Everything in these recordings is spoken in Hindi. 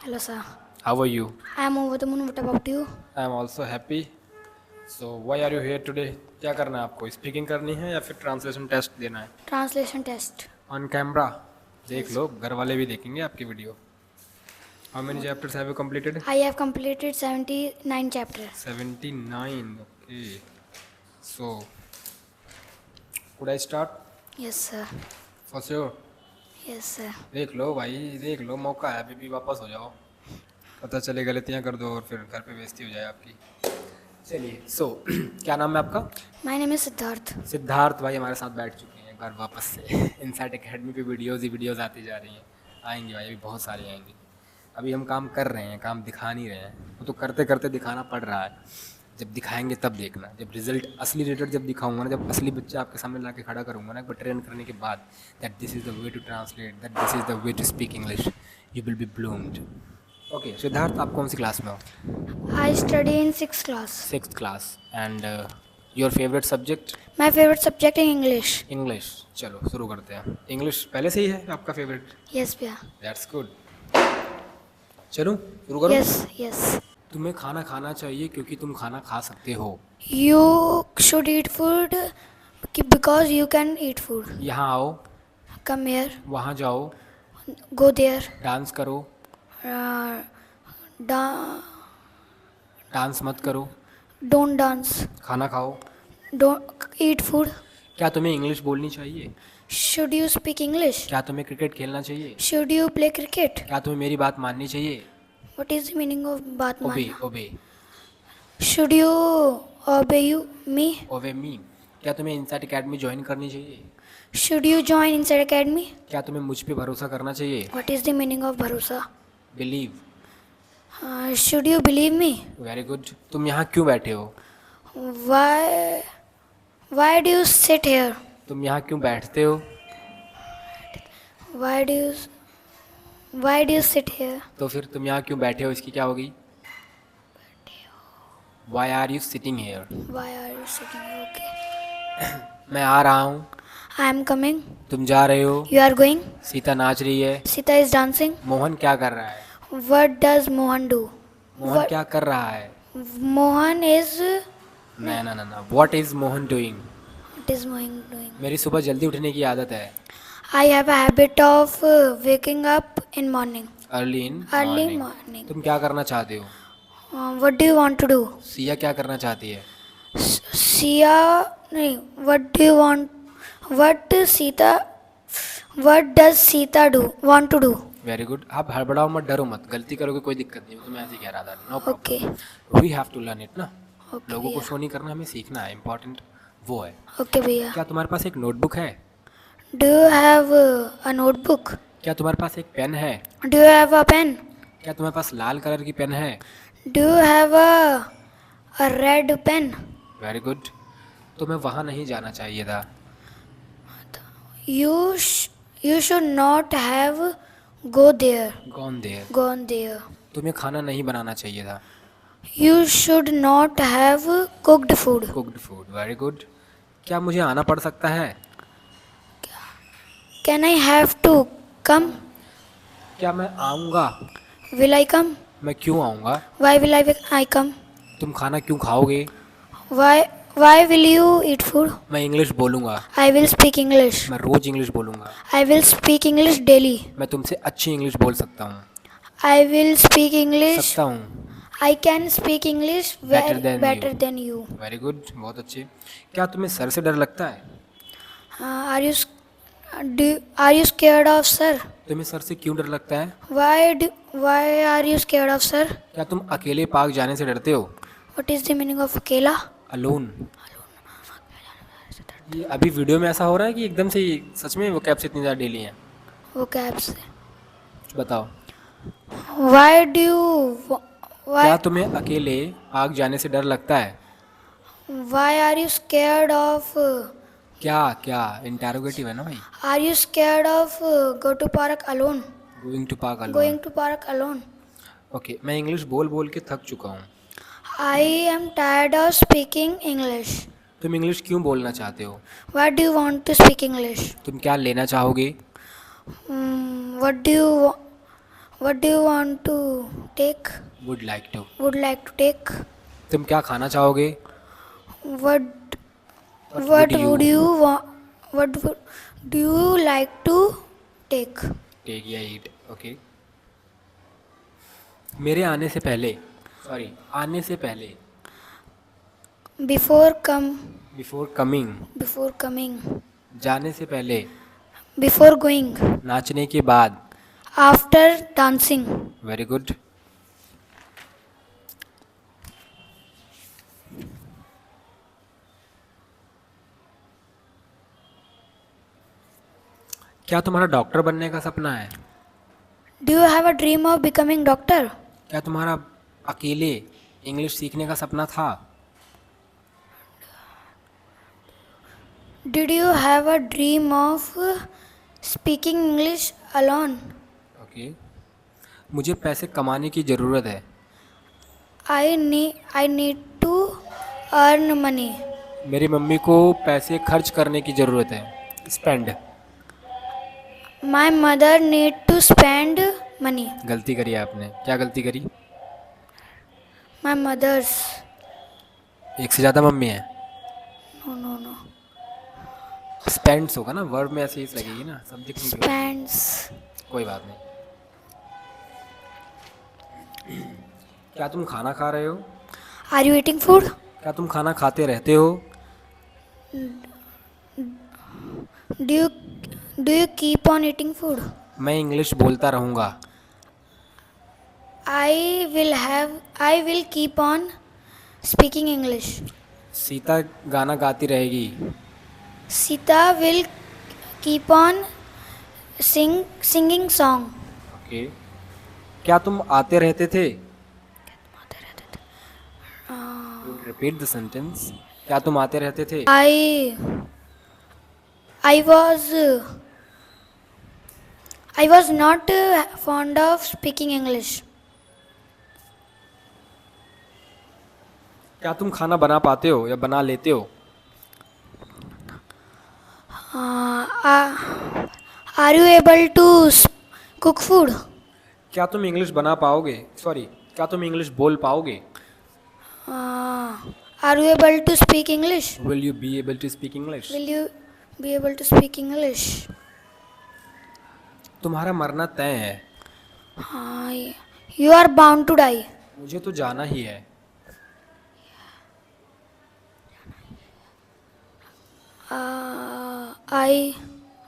Hello, sir. How are you? I am over the moon. What about you? I am also happy. So why are you here today? क्या करना है आपको? स्पीकिंग करनी है या फिर ट्रांसलेशन टेस्ट देना है? Translation test. ऑन कैमरा देख Yes. लो, घर वाले भी देखेंगे आपकी video. How many chapters have you completed? I have completed 79 chapters. 79. Okay. So could I start? Yes, sir. For sure. Yes, sir. देख लो भाई, देख लो, मौका है अभी भी, वापस हो जाओ. पता चले गलतियाँ कर दो और फिर घर पे बेइज्जती हो जाए आपकी. चलिए. So क्या नाम है आपका? My name is Siddharth. Siddharth भाई हमारे साथ बैठ चुके हैं एक बार वापस से. इनसाइट एकेडमी पे वीडियोज़ आती जा रही हैं. आएंगी भाई, अभी बहुत सारी आएंगी. अभी हम काम कर रहे हैं, काम दिखा नहीं रहे हैं. वो तो करते करते दिखाना पड़ रहा है. जब दिखाएंगे तब देखना, जब रिजल्ट, असली रिजल्ट जब दिखाऊंगा ना, जब असली बच्चा आपके सामने ला के खड़ा करूँगा ना, एक बार ट्रेन करने के बाद, that this is the way to translate, that this is the way to speak English, you will be bloomed. Okay Siddharth, आप कौन सी क्लास में हो? I study in 6th class. 6th class. And your favourite subject? My favorite subject is English. English. चलो शुरू करते हैं. इंग्लिश पहले से ही है आपका favourite? Yes, Bia. That's good. चलो शुरू करो. Yes, yes. तुम्हें खाना खाना चाहिए क्योंकि तुम खाना खा सकते हो. You should eat food because you can eat food. यहाँ आओ. Come here. वहाँ जाओ. Go there. डांस करो. Uh, da- डांस मत करो. don't dance. खाना खाओ. Don't eat food. क्या तुम्हें इंग्लिश बोलनी चाहिए? Should you speak English? क्या तुम्हें क्रिकेट खेलना चाहिए? Should you play cricket? क्या तुम्हें मेरी बात माननी चाहिए? What is the meaning of Batman? ओबे ओबे Should you obey me? ओबे मी. क्या तुम्हें इनसाइट एकेडमी ज्वाइन करनी चाहिए? Should you join Inside Academy? क्या तुम्हें मुझ पे भरोसा करना चाहिए? What is the meaning of Bharosa? Believe. Should you believe me? Very good. तुम यहाँ क्यों बैठे हो? Why? Why do you sit here? तुम यहाँ क्यों बैठते हो? Why do you? Why do you sit here? तो फिर तुम यहाँ क्यों बैठे हो, इसकी क्या होगी? Why are you sitting here? Why are you sitting here? Okay. मैं आ रहा हूँ. I am coming. तुम जा रहे हो. You are going. सीता नाच रही है. Sita is dancing. मोहन क्या कर रहा है? What does Mohan do? Mohan What- क्या कर रहा है? Mohan is. ना ना ना ना. What is Mohan doing? What is Mohan doing? मेरी सुबह जल्दी उठने की आदत है. I have a habit of waking up in morning. Early in Early morning. morning. तुम क्या करना चाहते हो? What do you want to do? Siya क्या करना चाहती है? Sia, नहीं. What do you want? What Sita? What does Sita do? Want to do? Very good. आप हड़बड़ाओ मत, डरो मत. गलती करोगे कोई दिक्कत नहीं. तुम्हें ऐसे ही कह रहा था. No Okay. Problem. We have to learn it ना. Okay. लोगों को भैया. शो नहीं करना, हमें सीखना है. इम्पोर्टेंट वो है. Okay, भैया. क्या तुम्हारे पास एक नोटबुक है? Do you have a notebook? क्या तुम्हारे पास एक पेन है? Do you have a pen? क्या तुम्हारे पास लाल कलर की पेन है? Do you have a red pen? Very good. तुम्हें वहाँ नहीं जाना चाहिए था. You should not have go there. Gone there. Gone there. तुम्हें खाना नहीं बनाना चाहिए था. You should not have cooked food. Cooked food. Very good. क्या मुझे आना पड़ सकता है? Can I have to come? क्या मैं आऊँगा? Will I come? मैं क्यों आऊँगा? Why will I come? तुम खाना क्यों खाओगे? Why will you eat food? मैं इंग्लिश बोलूँगा. I will speak English. मैं रोज़ इंग्लिश बोलूँगा. I will speak English daily. मैं तुमसे अच्छी इंग्लिश बोल सकता हूँ. I will speak English. सकता हूँ. I can speak English Better than better you. than you. Very good. बहुत अच्छे. क्या तुम्हें सर से डर लगता है? Are you are you scared of sir? तुम्हें सर से क्यों डर लगता है? Why are you scared of sir? क्या तुम अकेले पार्क जाने से डरते हो? What is the meaning of akela? Alone. ये अभी वीडियो में ऐसा हो रहा है कि एकदम से ही सच में वो कैब से इतनी ज़्यादा डेली हैं? Vocab से. बताओ. Why do you क्या why तुम्हें अकेले पार्क जाने से डर लगता है? why are you scared of क्या क्या इंटरोगेटिव है ना भाई. are you scared of go to park alone? Going to park alone. Going to park alone. Okay. मैं इंग्लिश बोल बोल के थक चुका हूँ. I am tired of speaking English. तुम इंग्लिश क्यों बोलना चाहते हो? Why do you want to speak English? तुम क्या लेना चाहोगे? What do you What do you want to take? Would like to. Would like to take? तुम क्या खाना चाहोगे? What What would you want? What do you like to take? Take या ईट। ओके। मेरे आने से पहले, सॉरी, आने से पहले, Before before coming, before coming, जाने से पहले, before going, नाचने के बाद। after dancing. Very good. क्या तुम्हारा डॉक्टर बनने का सपना है? Do you have a dream of becoming doctor? क्या तुम्हारा अकेले इंग्लिश सीखने का सपना था? Did you have a dream of speaking English alone? Okay. मुझे पैसे कमाने की ज़रूरत है। I need to earn money. मेरी मम्मी को पैसे खर्च करने की ज़रूरत है। Spend. My mother need to spend money. गलती करी आपने। क्या गलती करी? My mother's. एक से ज़्यादा मम्मी है। No. स्पेंड्स होगा ना, वर्ब में ऐसे ही लगेगी ना, सब्जेक्ट नहीं होगा। Spends. कोई बात नहीं। क्या तुम खाना खा रहे हो? Are you eating food? क्या तुम खाना खाते रहते हो? Do you keep on eating food? मैं इंग्लिश बोलता रहूँगा। I will keep on speaking English. Sita गाना गाती रहेगी। Sita will keep on singing song. Okay. क्या तुम आते रहते थे? Repeat the sentence. क्या तुम आते रहते थे? I was not fond of speaking English. क्या तुम खाना बना पाते हो या बना लेते हो? Are you able to cook food? क्या तुम इंग्लिश बना पाओगे? सॉरी, क्या तुम इंग्लिश बोल पाओगे? Are you able to speak English? Will you be able to speak English? Will you be able to speak English? तुम्हारा मरना तय है। You are bound to die. मुझे तो जाना ही है।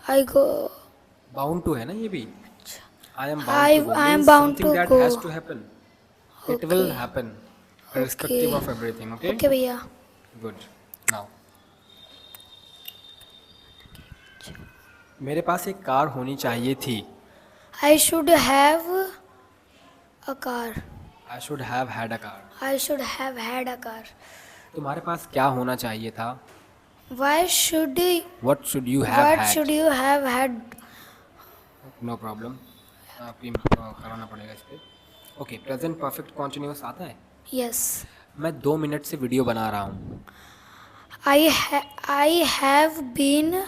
I go. बाउंड टू है ना ये भी। I am I bound to go am means bound something to that go. has to happen. It will happen irrespective of everything. Okay. Okay भैया. Good. Now. मेरे पास एक कार होनी चाहिए थी। I should have a car. I should have had a car. I should have had a car. तुम्हारे पास क्या होना चाहिए था? Why should What should you have what had? should you have had? No problem. आपकी कराना पड़ेगा इस पे। ओके, प्रेजेंट परफेक्ट कॉन्टिन्यूअस आता है। Yes. मैं 2 मिनट से वीडियो बना रहा हूँ। I have been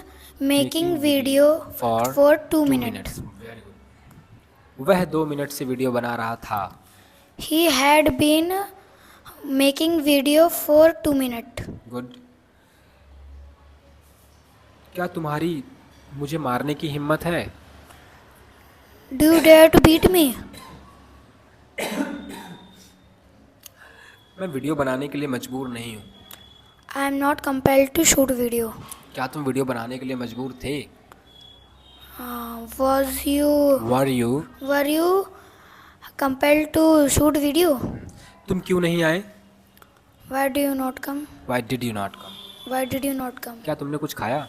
making video for 2 minutes. Very good. वह 2 मिनट से वीडियो बना रहा था। He had been making video for 2 minutes. Good. क्या तुम्हारी मुझे मारने की हिम्मत है? Do you dare to beat me? मैं वीडियो बनाने के लिए मजबूर नहीं हूँ। I am not compelled to shoot video. क्या तुम वीडियो बनाने के लिए मजबूर थे? Were you compelled to shoot video? तुम क्यों नहीं आए? Why do you not come? Why did you not come? Why did you not come? क्या तुमने कुछ खाया?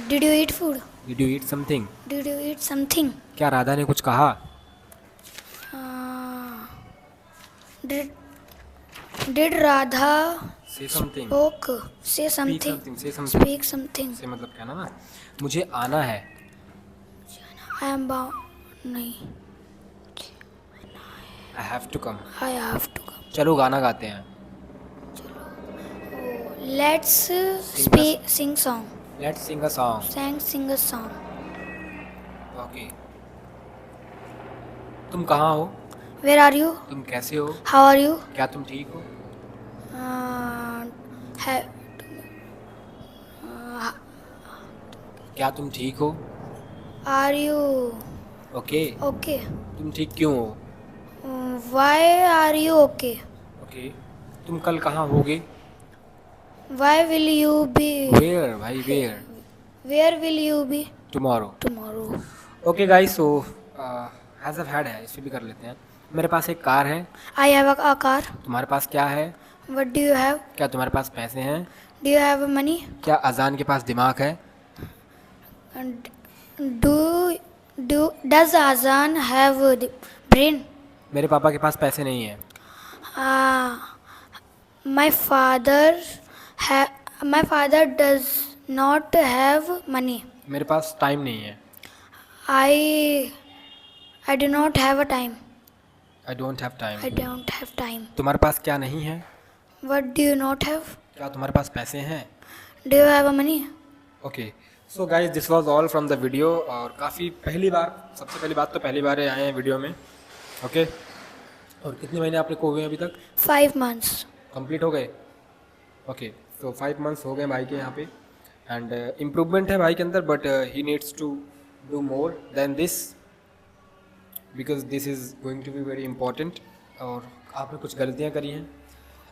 Did you eat food? Did you eat something? Did you eat something? क्या राधा ने कुछ कहा? Did Radha Say something. say something? Say something. Speak something. से मतलब कहना ना, मुझे आना है। I am bound. नहीं. I have to come. I have to come. चलो गाना गाते हैं। Let's sing song. Let's sing a song. Sing a song. Okay. तुम कहाँ हो? Where are you? तुम कैसे हो? How are you? क्या तुम ठीक हो? Ha- क्या तुम ठीक हो? are you okay. okay? तुम ठीक क्यों हो? Why are you okay? Okay. तुम कल कहाँ होगे? Why will you be? Where भाई, where? Where will you be tomorrow. tomorrow? Okay guys, so has a had है, इस पे भी कर लेते हैं। मेरे पास एक कार है। I have a car. तुम्हारे पास क्या है? What do you have? क्या तुम्हारे पास पैसे हैं? Do you have money? क्या अजान के पास दिमाग है? And does Azan have the brain? मेरे पापा के पास पैसे नहीं है। My father does not have money. मेरे पास टाइम नहीं है। I do not have a time. I don't have time. I don't have time. तुम्हारे पास क्या नहीं है? What do you not have? क्या तुम्हारे पास पैसे हैं? Do you have a money? Okay, so guys this was all from the video. और काफ़ी पहली बार, सबसे पहली बात तो पहली बार आए हैं वीडियो में। ओके, और कितने महीने आपने को हुए हैं अभी तक? 5 months. कंप्लीट हो गए? ओके, तो 5 मंथ्स हो गए भाई के यहाँ पे। एंड इम्प्रूवमेंट है भाई के अंदर, but he needs to do more than this, because this is going to be very important. और आपने कुछ गलतियाँ करी हैं,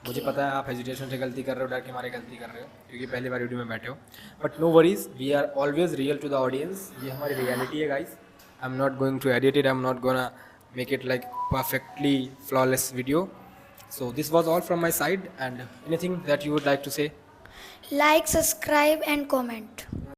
मुझे पता है आप हेजिटेशन से गलती कर रहे हो, डर के मारे गलती कर रहे हो, क्योंकि पहली बार वीडियो में बैठे हो। But no worries, we are always real to the audience. ये हमारी रियलिटी है guys. I am not going to edit it, I am not gonna make it like perfectly flawless video. So this was all from my side, and anything that you would like to say? Like, subscribe and comment.